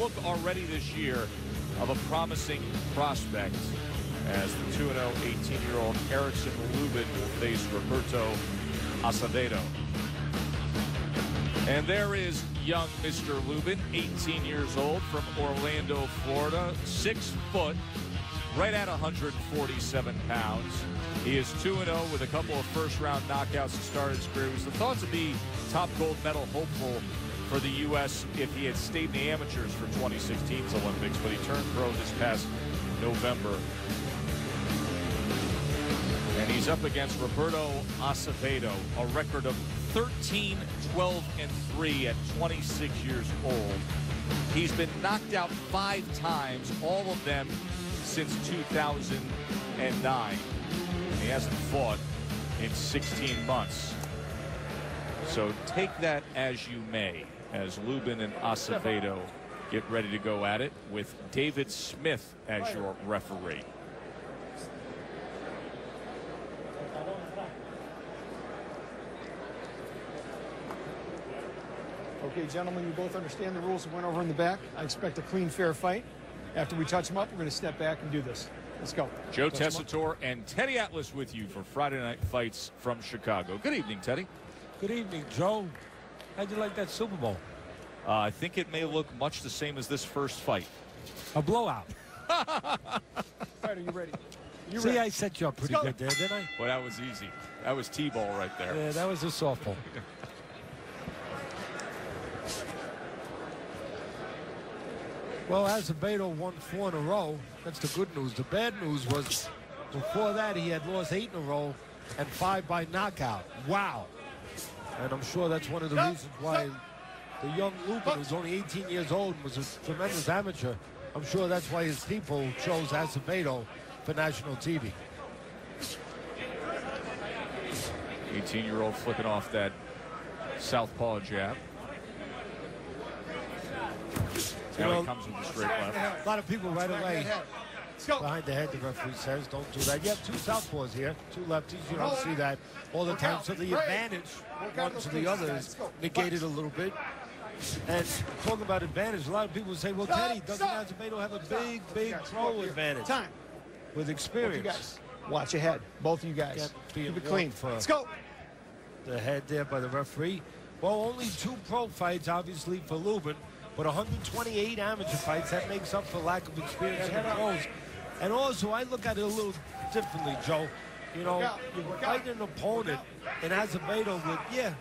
look already this year of a promising prospect as the 2-0 18-year-old Erickson Lubin will face Roberto Acevedo. And there is young Mr. Lubin, 18 years old, from Orlando, Florida, 6 foot, right at 147 pounds. He is 2-0 with a couple of first-round knockouts to start his career. He was thought to be top gold medal hopeful for the U.S. if he had stayed in the amateurs for 2016's Olympics, but he turned pro this past November. And he's up against Roberto Acevedo, a record of 13, 12, and 3 at 26 years old. He's been knocked out 5 times, all of them since 2009. And he hasn't fought in 16 months. So take that as you may, as Lubin and Acevedo get ready to go at it with David Smith as your referee. Okay, gentlemen, you both understand the rules that went over in the back. I expect a clean, fair fight. After we touch them up, we're going to step back and do this. Let's go. Joe Tessitore and Teddy Atlas with you for Friday Night Fights from Chicago. Good evening, Teddy. Good evening, Joe. How'd you like that Super Bowl? I think it may look much the same as this first fight. A blowout. All right, are you ready? See, I set you up pretty good there, didn't I? Well, that was easy. That was T-ball right there. Yeah, that was a softball. Well, Acevedo won 4 in a row. That's the good news. The bad news was before that he had lost 8 in a row and 5 by knockout. Wow. And I'm sure that's one of the reasons why the young Lubin, who's only 18 years old and was a tremendous amateur, I'm sure that's why his people chose Acevedo for national TV. 18-year-old flicking off that southpaw jab. Now he comes with a straight left. A lot of people right away behind the head, the referee says, don't do that. You have 2 southpaws here, 2 lefties. You don't see that all the time. So the advantage, one to the other, is negated a little bit. And talking about advantage, a lot of people say, well, Teddy, doesn't Acevedo have a big pro advantage with experience? Watch ahead, both of you guys. Keep it clean. Let's go. The head there by the referee. Well, only 2 pro fights, obviously, for Lubin. But 128 amateur fights, that makes up for lack of experience in the pros. And also, I look at it a little differently, Joe. You know, you fight an opponent in Acevedo with,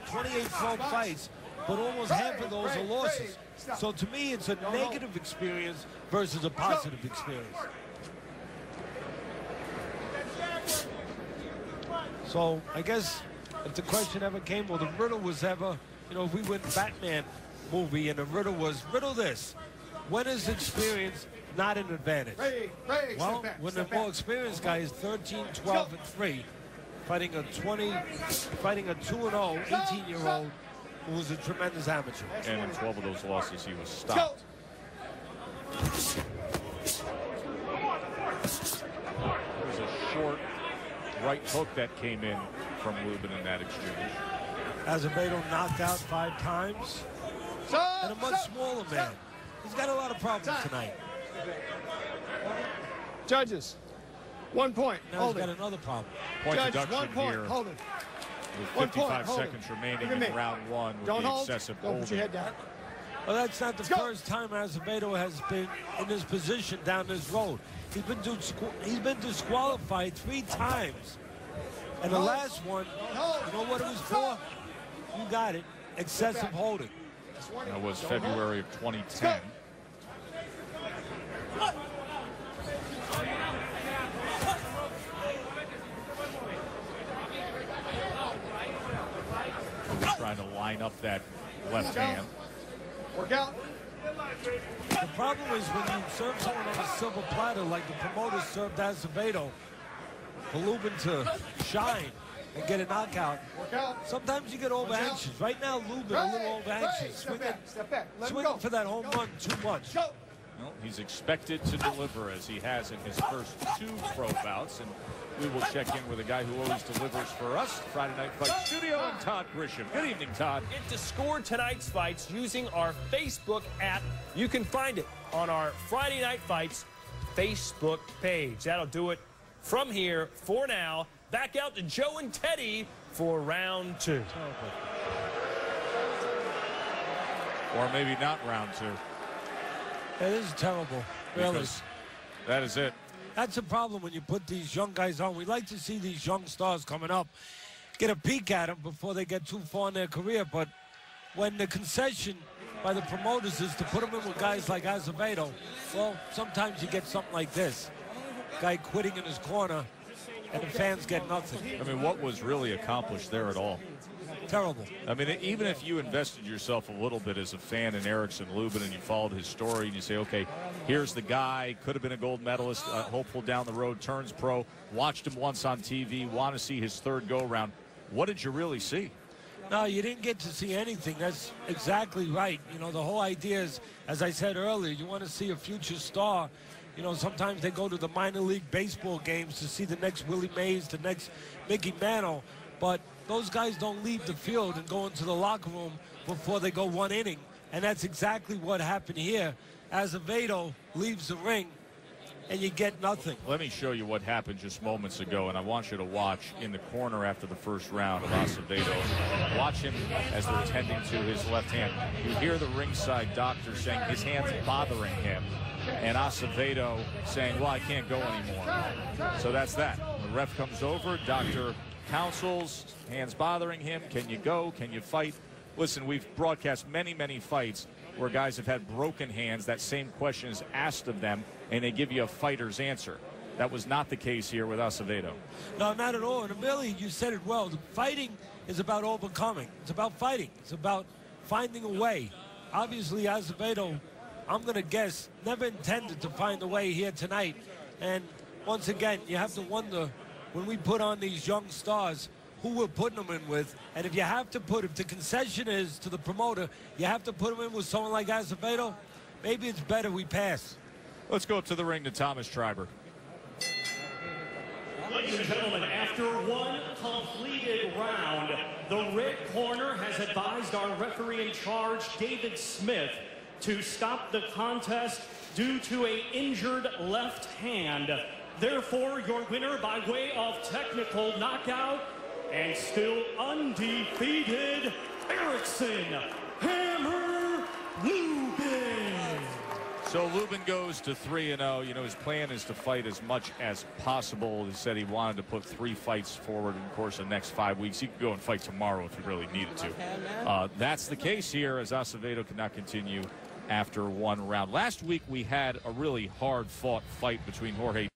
28 pro fights, but almost half of those are losses. So to me, it's a negative experience versus a positive experience. So I guess if the question ever came, well, the riddle was ever, you know, if we went Batman movie and the riddle was, riddle this, when is experience not an advantage? Well, when the more experienced guy is 13, 12, and 3, fighting a 2-0, 18-year-old who was a tremendous amateur. And in 12 of those losses, he was stopped. There was a short right hook that came in from Lubin in that exchange. Acevedo knocked out 5 times. And a much smaller man. He's got a lot of problems tonight. Judges, 1 point. Now he's got another problem. Point Judge, deduction 1 point. here. Hold it. With 1 point. 55 seconds remaining in round 1 with Don't the hold. excessive Don't put your head down. Well, that's not the first time Acevedo has been in this position down this road. He's been disqualified 3 times. And the last one, you know what it was for? You got it. Excessive holding. That was February of 2010. He was trying to line up that left hand. Work out. The problem is when you serve someone on a silver platter like the promoter served Acevedo, for Lubin to shine and get a knockout, sometimes you get over anxious. Right now, Lubin a little over anxious. Swinging for that home run too much. Well, he's expected to deliver as he has in his first 2 pro bouts, and we will check in with a guy who always delivers for us, Friday Night Fight Studio, and Todd Grisham. Good evening, Todd. Get to score tonight's fights using our Facebook app. You can find it on our Friday Night Fights Facebook page. That'll do it from here for now. Back out to Joe and Teddy for round 2. Or maybe not round 2. It is terrible, really. Because that is it. That's the problem when you put these young guys on. We like to see these young stars coming up, get a peek at them before they get too far in their career. But when the concession by the promoters is to put them in with guys like Acevedo, well, sometimes you get something like this. Guy quitting in his corner, and the fans get nothing. I mean, what was really accomplished there at all? Terrible. I mean, even if you invested yourself a little bit as a fan in Erickson Lubin and you followed his story and you say, okay, here's the guy, could have been a gold medalist, hopeful down the road, turns pro, watched him once on TV, want to see his 3rd go-around. What did you really see? No, you didn't get to see anything. That's exactly right. You know, the whole idea is, as I said earlier, you want to see a future star. You know, sometimes they go to the minor league baseball games to see the next Willie Mays, the next Mickey Mantle, but those guys don't leave the field and go into the locker room before they go 1 inning. And that's exactly what happened here. Acevedo leaves the ring, and you get nothing. Let me show you what happened just moments ago, and I want you to watch in the corner after the first round of Acevedo. Watch him as they're tending to his left hand. You hear the ringside doctor saying his hand's bothering him, and Acevedo saying, well, I can't go anymore. So that's that. The ref comes over, doctor counsels, hands bothering him. Can you go? Can you fight? Listen, we've broadcast many, many fights where guys have had broken hands. That same question is asked of them, and they give you a fighter's answer. That was not the case here with Acevedo. No, not at all. And Billy, you said it well. The fighting is about overcoming. It's about fighting. It's about finding a way. Obviously, Acevedo, I'm going to guess, never intended to find a way here tonight. And once again, you have to wonder, when we put on these young stars, who we're putting them in with. And if you have to put, if the concession is to the promoter, you have to put them in with someone like Acevedo, maybe it's better we pass. Let's go to the ring to Thomas Schreiber. Ladies and gentlemen, after 1 completed round, the red corner has advised our referee in charge, David Smith, to stop the contest due to an injured left hand. Therefore, your winner by way of technical knockout and still undefeated, Erickson Hammer Lubin. So Lubin goes to 3-0. You know, his plan is to fight as much as possible. He said he wanted to put 3 fights forward in the course of the next 5 weeks. He could go and fight tomorrow if he really needed to. That's the case here, as Acevedo could not continue after 1 round. Last week we had a really hard-fought fight between Jorge